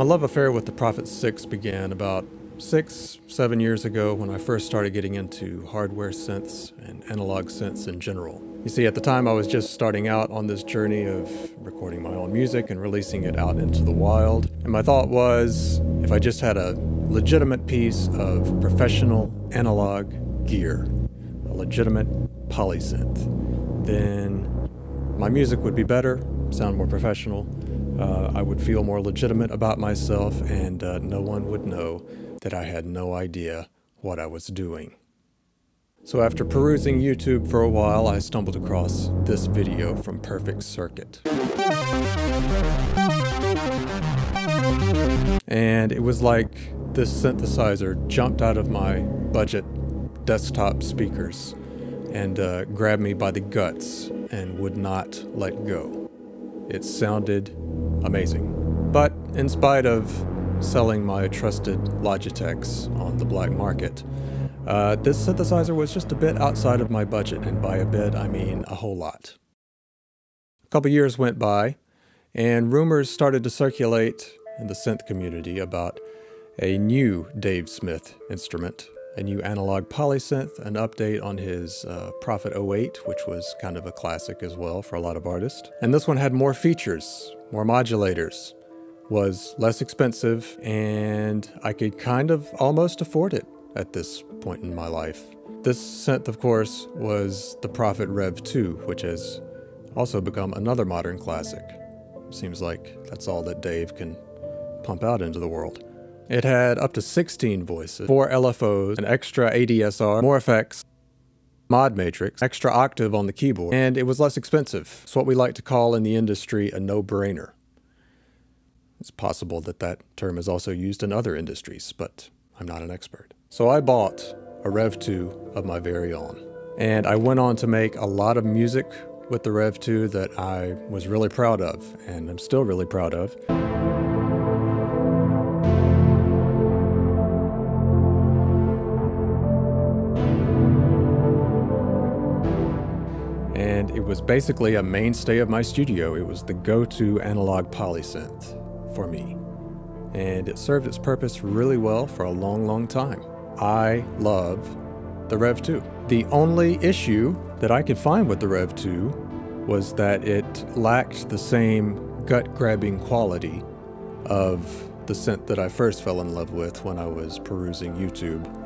My love affair with the Prophet 6 began about 6-7 years ago when I first started getting into hardware synths and analog synths in general. You see, at the time I was just starting out on this journey of recording my own music and releasing it out into the wild. And my thought was, if I just had a legitimate piece of professional analog gear, a legitimate polysynth, then my music would be better, sound more professional, I would feel more legitimate about myself, and no one would know that I had no idea what I was doing. So after perusing YouTube for a while, I stumbled across this video from Perfect Circuit. And it was like this synthesizer jumped out of my budget desktop speakers and grabbed me by the guts and would not let go. It sounded amazing. But in spite of selling my trusted Logitechs on the black market, this synthesizer was just a bit outside of my budget, and by a bit I mean a whole lot. A couple years went by, and rumors started to circulate in the synth community about a new Dave Smith instrument, a new analog polysynth, an update on his Prophet 08, which was kind of a classic as well for a lot of artists. And this one had more features, more modulators, was less expensive, and I could kind of almost afford it at this point in my life. This synth, of course, was the Prophet Rev2, which has also become another modern classic. Seems like that's all that Dave can pump out into the world. It had up to 16 voices, 4 LFOs, an extra ADSR, more effects, mod matrix, extra octave on the keyboard, and it was less expensive. It's what we like to call in the industry a no-brainer. It's possible that that term is also used in other industries, but I'm not an expert. So I bought a Rev2 of my very own, and I went on to make a lot of music with the Rev2 that I was really proud of, and I'm still really proud of. And it was basically a mainstay of my studio. It was the go-to analog polysynth for me. And it served its purpose really well for a long, long time. I love the Rev2. The only issue that I could find with the Rev2 was that it lacked the same gut-grabbing quality of the synth that I first fell in love with when I was perusing YouTube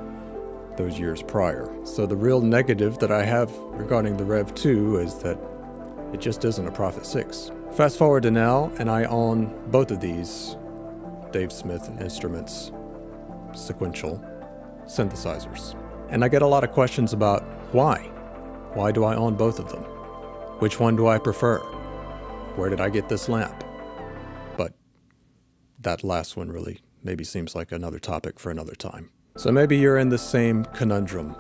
those years prior. So the real negative that I have regarding the Rev2 is that it just isn't a Prophet 6. Fast forward to now, and I own both of these Dave Smith Instruments sequential synthesizers. And I get a lot of questions about why. Why do I own both of them? Which one do I prefer? Where did I get this lamp? But that last one really maybe seems like another topic for another time. So maybe you're in the same conundrum.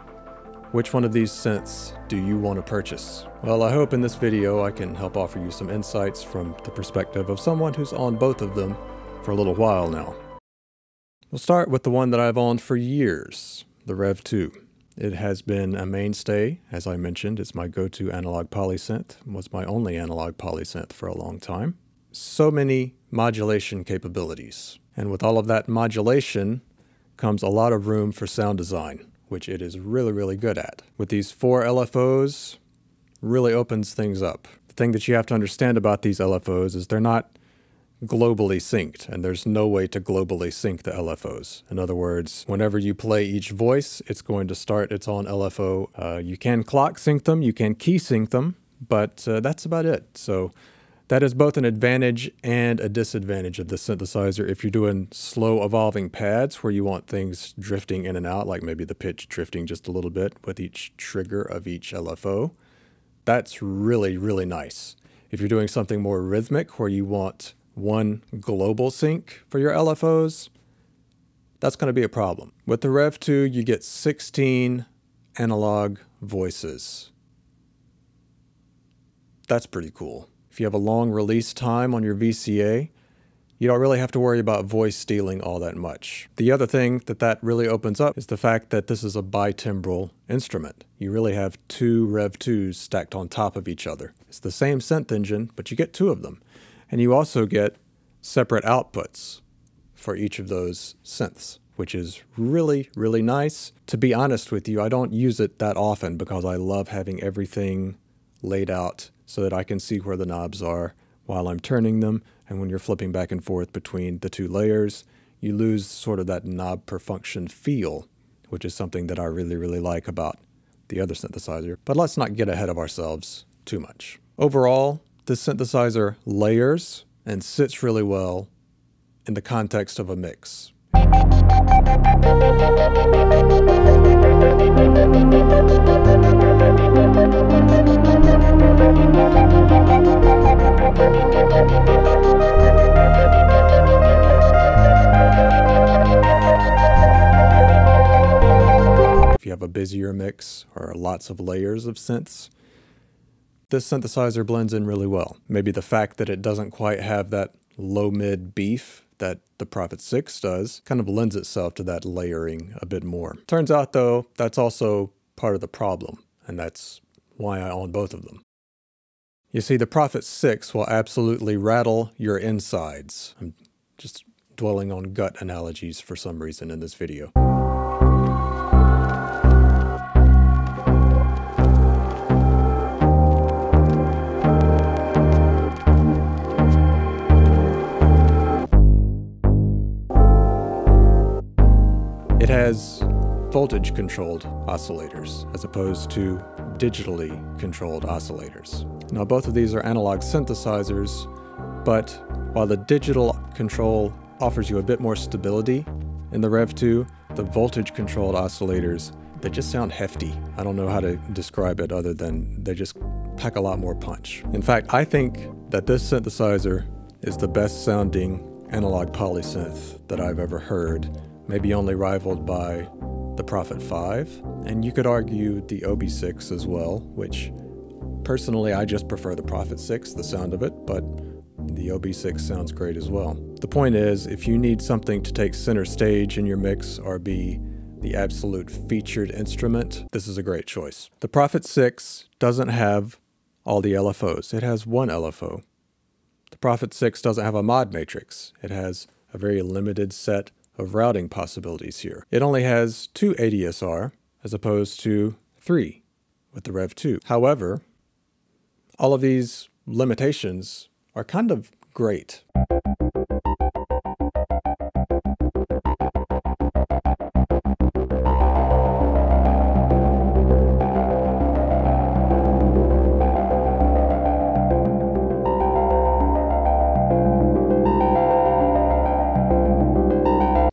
Which one of these synths do you want to purchase? Well, I hope in this video I can help offer you some insights from the perspective of someone who's owned both of them for a little while now. We'll start with the one that I've owned for years, the Rev2. It has been a mainstay, as I mentioned. It's my go-to analog polysynth. It was my only analog polysynth for a long time. So many modulation capabilities. And with all of that modulation comes a lot of room for sound design, which it is really, really good at. With these 4 LFOs, really opens things up. The thing that you have to understand about these LFOs is they're not globally synced, and there's no way to globally sync the LFOs. In other words, whenever you play each voice, it's going to start its own LFO. You can clock sync them, you can key sync them, but that's about it. So that is both an advantage and a disadvantage of the synthesizer if you're doing slow evolving pads where you want things drifting in and out, like maybe the pitch drifting just a little bit with each trigger of each LFO. That's really, really nice. If you're doing something more rhythmic where you want one global sync for your LFOs, that's going to be a problem. With the Rev2, you get 16 analog voices. That's pretty cool. If you have a long release time on your VCA, you don't really have to worry about voice stealing all that much. The other thing that really opens up is the fact that this is a bitimbral instrument. You really have 2 Rev2s stacked on top of each other. It's the same synth engine, but you get 2 of them. And you also get separate outputs. for each of those synths, which is really, really nice. To be honest with you, I don't use it that often because I love having everything laid out so that I can see where the knobs are while I'm turning them. And when you're flipping back and forth between the two layers, you lose sort of that knob per function feel, which is something that I really, really like about the other synthesizer. But let's not get ahead of ourselves too much. Overall, this synthesizer layers and sits really well in the context of a mix. If you have a busier mix or lots of layers of synths, this synthesizer blends in really well. Maybe the fact that it doesn't quite have that low-mid beef that the Prophet 6 does kind of lends itself to that layering a bit more. Turns out though, that's also part of the problem, and that's why I own both of them. You see, the Prophet 6 will absolutely rattle your insides. I'm just dwelling on gut analogies for some reason in this video. It has voltage-controlled oscillators as opposed to digitally controlled oscillators. Now, both of these are analog synthesizers, but while the digital control offers you a bit more stability in the Rev2, the voltage-controlled oscillators, they just sound hefty. I don't know how to describe it other than they just pack a lot more punch. In fact, I think that this synthesizer is the best sounding analog polysynth that I've ever heard, maybe only rivaled by the Prophet 5, and you could argue the OB6 as well, which personally I just prefer the Prophet 6, the sound of it, but the OB6 sounds great as well. The point is, if you need something to take center stage in your mix or be the absolute featured instrument, this is a great choice. The Prophet 6 doesn't have all the LFOs. It has one LFO. The Prophet 6 doesn't have a mod matrix. It has a very limited set of routing possibilities here. It only has 2 ADSR as opposed to 3 with the Rev2. However, all of these limitations are kind of great.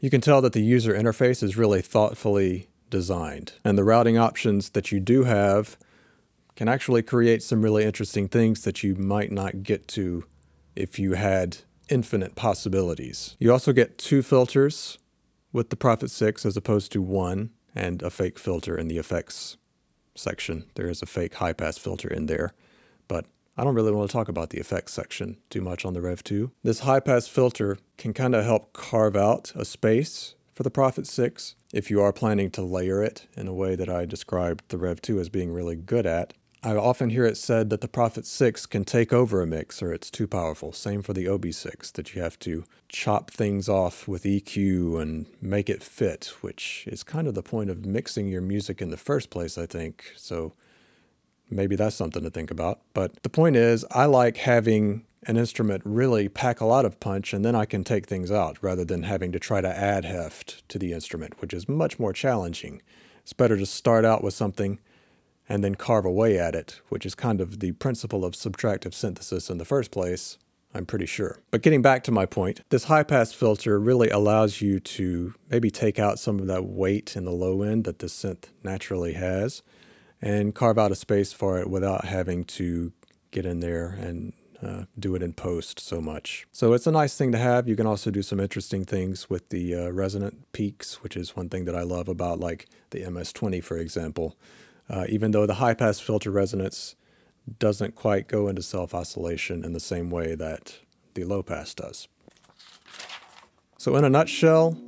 You can tell that the user interface is really thoughtfully designed, and the routing options that you do have can actually create some really interesting things that you might not get to if you had infinite possibilities. You also get 2 filters with the Prophet 6 as opposed to 1, and a fake filter in the effects section. There is a fake high-pass filter in there, but I don't really want to talk about the effects section too much on the Rev2. This high-pass filter can kind of help carve out a space for the Prophet 6 if you are planning to layer it in a way that I described the Rev2 as being really good at. I often hear it said that the Prophet 6 can take over a mix or it's too powerful. Same for the OB6, that you have to chop things off with EQ and make it fit, which is kind of the point of mixing your music in the first place, I think. So maybe that's something to think about. But the point is, I like having an instrument really pack a lot of punch, and then I can take things out rather than having to try to add heft to the instrument, which is much more challenging. It's better to start out with something and then carve away at it, which is kind of the principle of subtractive synthesis in the first place, I'm pretty sure. But getting back to my point, this high-pass filter really allows you to maybe take out some of that weight in the low end that the synth naturally has, and carve out a space for it without having to get in there and do it in post so much. So it's a nice thing to have. You can also do some interesting things with the resonant peaks, which is one thing that I love about like the MS-20, for example. Even though the high-pass filter resonance doesn't quite go into self-oscillation in the same way that the low-pass does. So in a nutshell,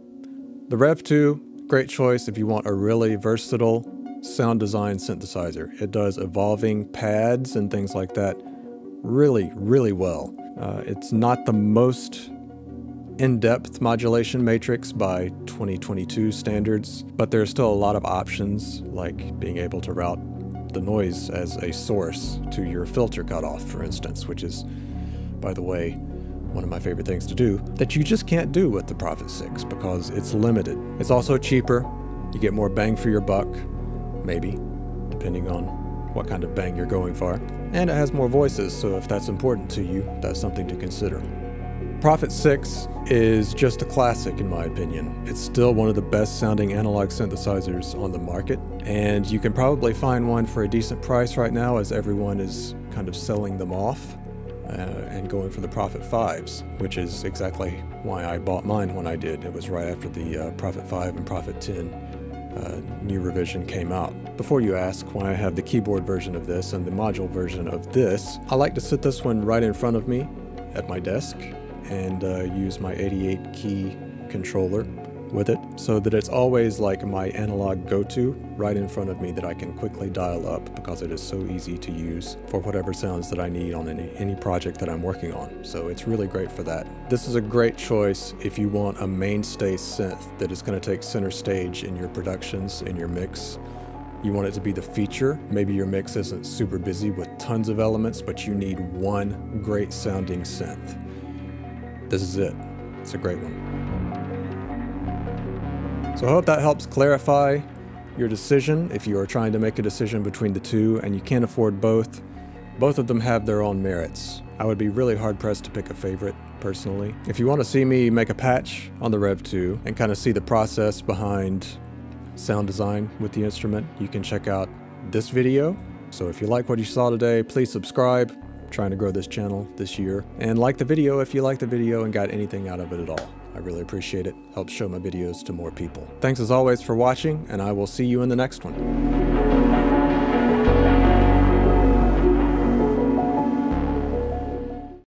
the Rev2, great choice if you want a really versatile sound design synthesizer. It does evolving pads and things like that really, really well. It's not the most in-depth modulation matrix by 2022 standards, but there's still a lot of options, like being able to route the noise as a source to your filter cutoff, for instance, which is, by the way, one of my favorite things to do, that you just can't do with the Prophet 6 because it's limited. It's also cheaper. You get more bang for your buck, maybe, depending on what kind of bang you're going for. And it has more voices, so if that's important to you, that's something to consider. Prophet 6 is just a classic in my opinion. It's still one of the best sounding analog synthesizers on the market, and you can probably find one for a decent price right now as everyone is kind of selling them off and going for the Prophet 5s, which is exactly why I bought mine when I did. It was right after the Prophet 5 and Prophet 10 new revision came out. Before you ask why I have the keyboard version of this and the module version of this, I like to sit this one right in front of me at my desk and use my 88 key controller with it so that it's always like my analog go-to right in front of me that I can quickly dial up because it is so easy to use for whatever sounds that I need on any project that I'm working on. So it's really great for that. This is a great choice if you want a mainstay synth that is going to take center stage in your productions, in your mix. You want it to be the feature. Maybe your mix isn't super busy with tons of elements, but you need one great sounding synth. This is it. It's a great one. So I hope that helps clarify your decision if you are trying to make a decision between the two and you can't afford both. Both of them have their own merits. I would be really hard pressed to pick a favorite, personally. If you want to see me make a patch on the Rev2 and kind of see the process behind sound design with the instrument, you can check out this video. So if you like what you saw today, please subscribe. I'm trying to grow this channel this year. And like the video if you like the video and got anything out of it at all. I really appreciate it. Helps show my videos to more people. Thanks as always for watching, and I will see you in the next one.